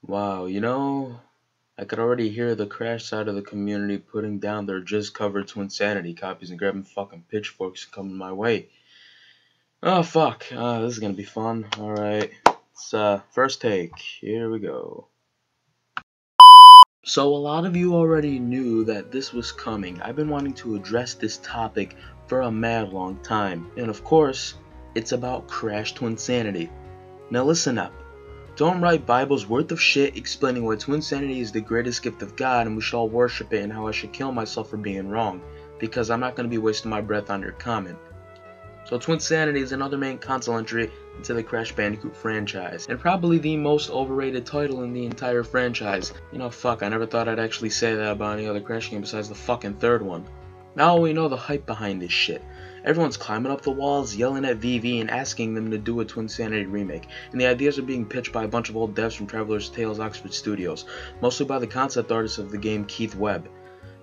Wow, I could already hear the Crash side of the community putting down their just covered Twinsanity copies and grabbing fucking pitchforks and coming my way. Oh fuck, this is gonna be fun. Alright, it's first take. Here we go. So a lot of you already knew that this was coming. I've been wanting to address this topic for a mad long time. And of course, it's about Crash Twinsanity. Now listen up. Don't write Bible's worth of shit explaining why Twinsanity is the greatest gift of God and we should all worship it and how I should kill myself for being wrong, because I'm not going to be wasting my breath on your comment. So Twinsanity is another main console entry into the Crash Bandicoot franchise, and probably the most overrated title in the entire franchise. Fuck, I never thought I'd actually say that about any other Crash game besides the fucking third one. Now we know the hype behind this shit. Everyone's climbing up the walls, yelling at VV and asking them to do a Twinsanity remake, and the ideas are being pitched by a bunch of old devs from Traveller's Tales Oxford Studios, mostly by the concept artist of the game, Keith Webb.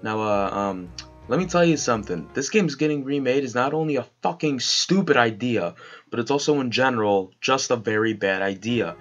Now, let me tell you something. This game's getting remade is not only a fucking stupid idea, but it's also in general just a very bad idea,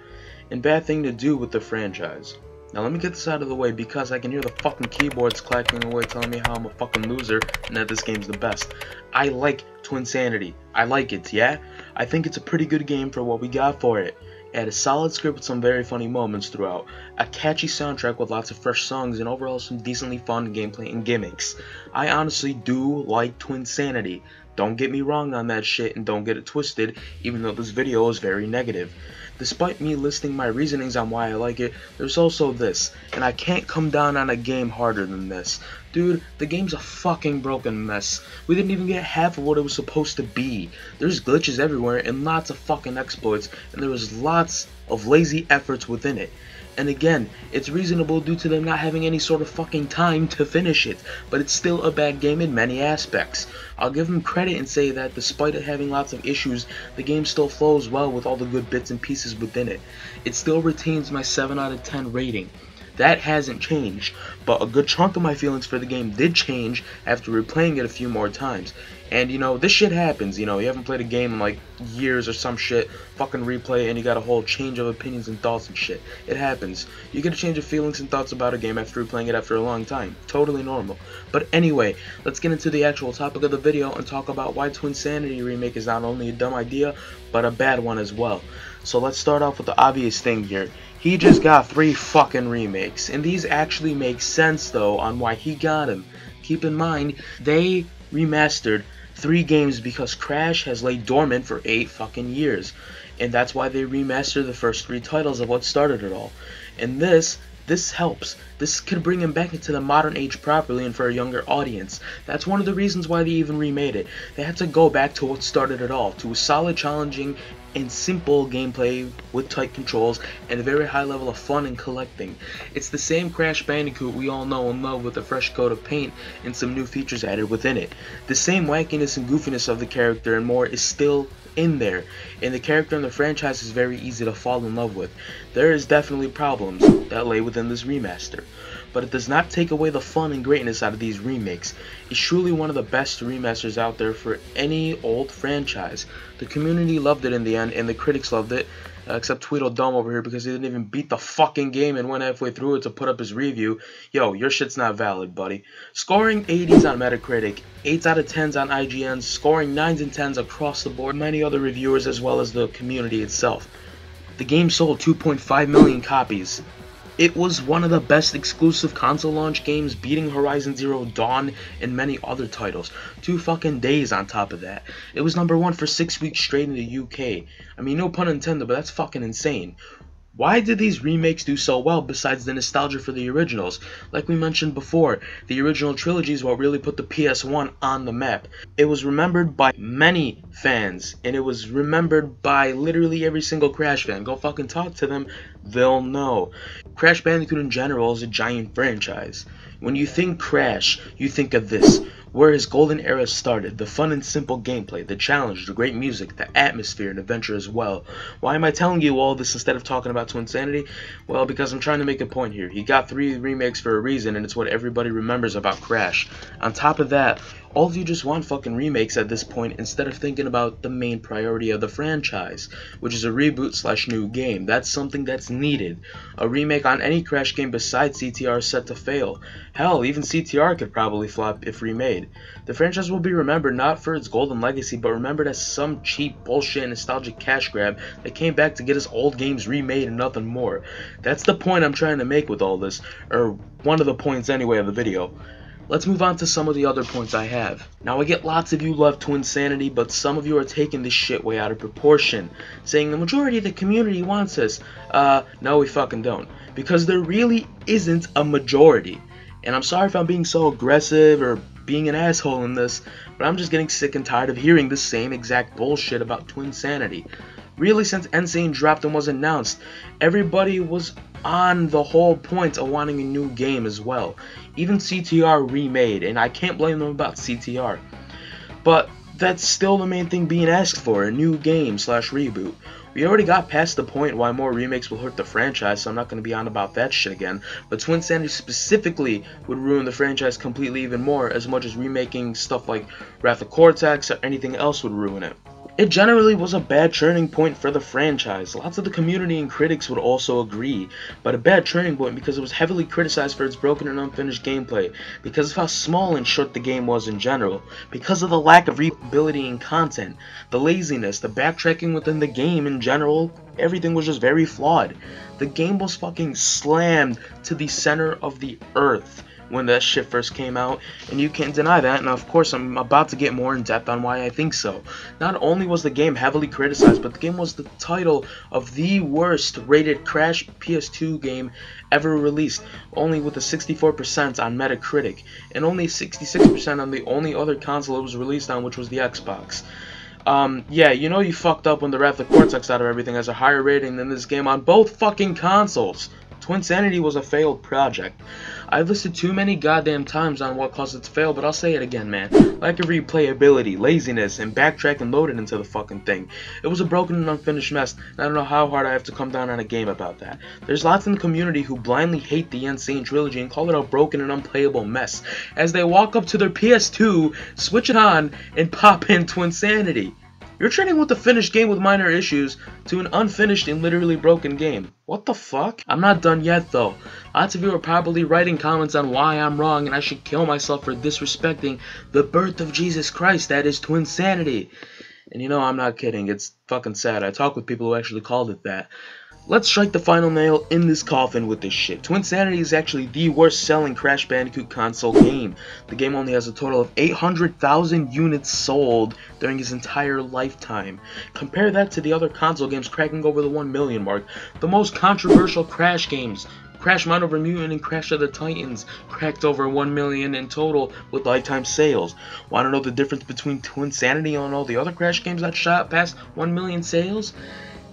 and bad thing to do with the franchise. Now let me get this out of the way because I can hear the fucking keyboards clacking away telling me how I'm a fucking loser and that this game's the best. I like Twinsanity. I like it, yeah? I think it's a pretty good game for what we got for it. It had a solid script with some very funny moments throughout, a catchy soundtrack with lots of fresh songs, and overall some decently fun gameplay and gimmicks. I honestly do like Twinsanity. Don't get me wrong on that shit and don't get it twisted, even though this video is very negative. Despite me listing my reasonings on why I like it, there's also this, and I can't come down on a game harder than this. Dude, the game's a fucking broken mess. We didn't even get half of what it was supposed to be. There's glitches everywhere and lots of fucking exploits, and there was lots of lazy efforts within it. And again, it's reasonable due to them not having any sort of fucking time to finish it, but it's still a bad game in many aspects. I'll give them credit and say that despite it having lots of issues, the game still flows well with all the good bits and pieces within it. It still retains my 7 out of 10 rating. That hasn't changed, but a good chunk of my feelings for the game did change after replaying it a few more times. And this shit happens, you haven't played a game in like years or some shit, fucking replay and you got a whole change of opinions and thoughts and shit. It happens. You get a change of feelings and thoughts about a game after replaying it after a long time. Totally normal. But anyway, let's get into the actual topic of the video and talk about why Twinsanity Remake is not only a dumb idea, but a bad one as well. So let's start off with the obvious thing here. He just got 3 fucking remakes, and these actually make sense though on why he got them. Keep in mind, they remastered 3 games because Crash has laid dormant for 8 fucking years, and that's why they remastered the first 3 titles of what started it all. And this helps. This could bring him back into the modern age properly and for a younger audience. That's one of the reasons why they even remade it. They had to go back to what started it all, to a solid, challenging, and simple gameplay with tight controls and a very high level of fun and collecting. It's the same Crash Bandicoot we all know and love with a fresh coat of paint and some new features added within it. The same wackiness and goofiness of the character and more is still in there, and the character in the franchise is very easy to fall in love with. There is definitely problems that lay within this remaster, but it does not take away the fun and greatness out of these remakes. It's truly one of the best remasters out there for any old franchise. The community loved it in the end, and the critics loved it, except Tweedledum over here because he didn't even beat the fucking game and went halfway through it to put up his review. Yo, your shit's not valid, buddy. Scoring 80s on Metacritic, 8s out of 10s on IGN, scoring 9s and 10s across the board, many other reviewers as well as the community itself. The game sold 2.5 million copies. It was one of the best exclusive console launch games, beating Horizon Zero Dawn and many other titles. 2 fucking days on top of that. It was #1 for 6 weeks straight in the UK. I mean, no pun intended, but that's fucking insane. Why did these remakes do so well besides the nostalgia for the originals? Like we mentioned before, the original trilogy is what really put the PS1 on the map. It was remembered by many fans, and it was remembered by literally every single Crash fan. Go fucking talk to them, they'll know. Crash Bandicoot in general is a giant franchise. When you think Crash, you think of this, where his golden era started, the fun and simple gameplay, the challenge, the great music, the atmosphere, and adventure as well. Why am I telling you all this instead of talking about Twinsanity? Well, because I'm trying to make a point here. He got 3 remakes for a reason, and it's what everybody remembers about Crash. On top of that, All of you just want fucking remakes at this point instead of thinking about the main priority of the franchise, which is a reboot slash new game. That's something that's needed. A remake on any Crash game besides CTR is set to fail. Hell, even CTR could probably flop if remade. The franchise will be remembered not for its golden legacy, but remembered as some cheap bullshit nostalgic cash grab that came back to get us old games remade and nothing more. That's the point I'm trying to make with all this, or one of the points anyway of the video. Let's move on to some of the other points I have. Now, I get lots of you love Twinsanity, but some of you are taking this shit way out of proportion, saying the majority of the community wants this. No, we fucking don't. Because there really isn't a majority. And I'm sorry if I'm being so aggressive or being an asshole in this, but I'm just getting sick and tired of hearing the same exact bullshit about Twinsanity. Really, since N.Sane dropped and was announced, everybody was on the whole point of wanting a new game as well. Even CTR remade, and I can't blame them about CTR. But that's still the main thing being asked for, a new game slash reboot. We already got past the point why more remakes will hurt the franchise, so I'm not going to be on about that shit again. But Twinsanity specifically would ruin the franchise completely even more, as much as remaking stuff like Wrath of Cortex or anything else would ruin it. It generally was a bad turning point for the franchise. Lots of the community and critics would also agree, but a bad turning point because it was heavily criticized for its broken and unfinished gameplay, because of how small and short the game was in general, because of the lack of replayability and content, the laziness, the backtracking within the game in general. Everything was just very flawed. The game was fucking slammed to the center of the earth when that shit first came out, and you can't deny that, and of course I'm about to get more in depth on why I think so. Not only was the game heavily criticized, but the game was the title of the worst rated Crash PS2 game ever released, only with a 64% on Metacritic, and only 66% on the only other console it was released on, which was the Xbox. Yeah, you know you fucked up when the Wrath of Cortex out of everything has a higher rating than this game on both fucking consoles. Twinsanity was a failed project. I've listed too many goddamn times on what caused it to fail, but I'll say it again, man. Lack of replayability, laziness, and backtrack loaded into the fucking thing. It was a broken and unfinished mess, and I don't know how hard I have to come down on a game about that. There's lots in the community who blindly hate the N.Sane trilogy and call it a broken and unplayable mess, as they walk up to their PS2, switch it on, and pop in Twinsanity. You're trading with a finished game with minor issues to an unfinished and literally broken game. What the fuck? I'm not done yet though. Lots of you are probably writing comments on why I'm wrong and I should kill myself for disrespecting the birth of Jesus Christ, that is Twinsanity. And you know, I'm not kidding, it's fucking sad. I talk with people who actually called it that. Let's strike the final nail in this coffin with this shit. Twinsanity is actually the worst selling Crash Bandicoot console game. The game only has a total of 800,000 units sold during its entire lifetime. Compare that to the other console games cracking over the 1 million mark. The most controversial Crash games, Crash Mind Over Mutant and Crash of the Titans, cracked over 1 million in total with lifetime sales. Want to know the difference between Twinsanity and all the other Crash games that shot past 1 million sales?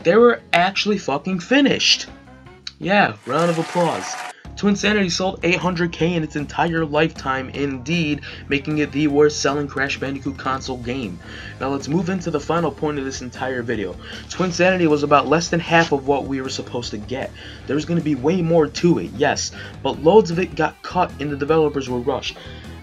They were actually fucking finished. Yeah, round of applause. Twinsanity sold 800k in its entire lifetime, indeed, making it the worst selling Crash Bandicoot console game. Now let's move into the final point of this entire video. Twinsanity was about less than half of what we were supposed to get. There was going to be way more to it, yes, but loads of it got cut and the developers were rushed.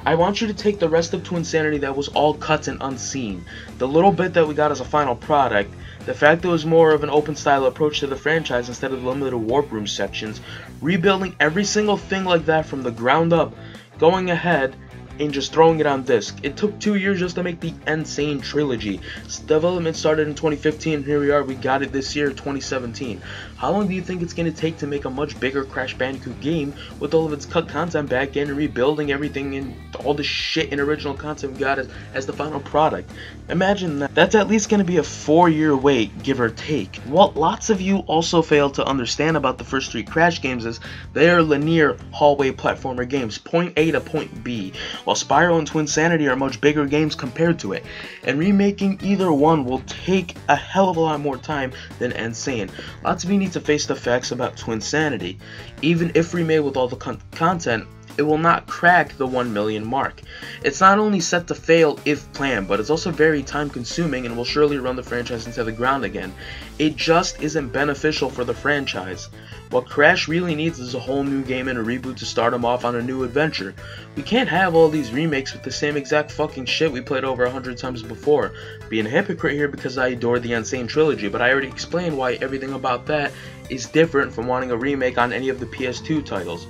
I want you to take the rest of Twinsanity that was all cuts and unseen, the little bit that we got as a final product, the fact that it was more of an open style approach to the franchise instead of the limited warp room sections, rebuilding every single thing like that from the ground up, going ahead and just throwing it on disc. It took 2 years just to make the N.Sane trilogy. Development started in 2015 and here we are, we got it this year, 2017. How long do you think it's going to take to make a much bigger Crash Bandicoot game with all of its cut content back in and rebuilding everything and all the shit and original content we got as the final product? Imagine that. That's at least going to be a 4-year wait, give or take. What lots of you also fail to understand about the first 3 Crash games is they are linear hallway platformer games, point A to point B, while Spyro and Twinsanity are much bigger games compared to it, and remaking either one will take a hell of a lot more time than N.Sane. Lots of you need to face the facts about Twinsanity. Even if remade with all the content, it will not crack the 1 million mark. It's not only set to fail if planned, but it's also very time consuming and will surely run the franchise into the ground again. It just isn't beneficial for the franchise. What Crash really needs is a whole new game and a reboot to start him off on a new adventure. We can't have all these remakes with the same exact fucking shit we played over 100 times before. Being a hypocrite here because I adore the N.Sane trilogy, but I already explained why everything about that is different from wanting a remake on any of the PS2 titles.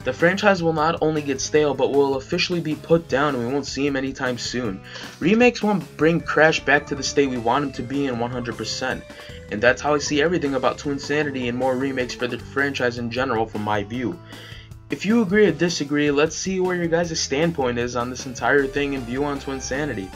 The franchise will not only get stale, but will officially be put down and we won't see him anytime soon. Remakes won't bring Crash back to the state we want him to be in 100%. And that's how I see everything about Twinsanity and more remakes for the franchise in general from my view. If you agree or disagree, let's see where your guys' standpoint is on this entire thing and view on Twinsanity.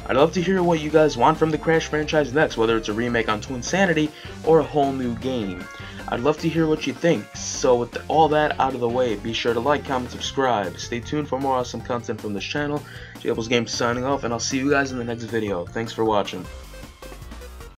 I'd love to hear what you guys want from the Crash franchise next, whether it's a remake on Twinsanity or a whole new game. I'd love to hear what you think, so with all that out of the way, be sure to like, comment, subscribe. Stay tuned for more awesome content from this channel. Jaybills Games signing off, and I'll see you guys in the next video. Thanks for watching.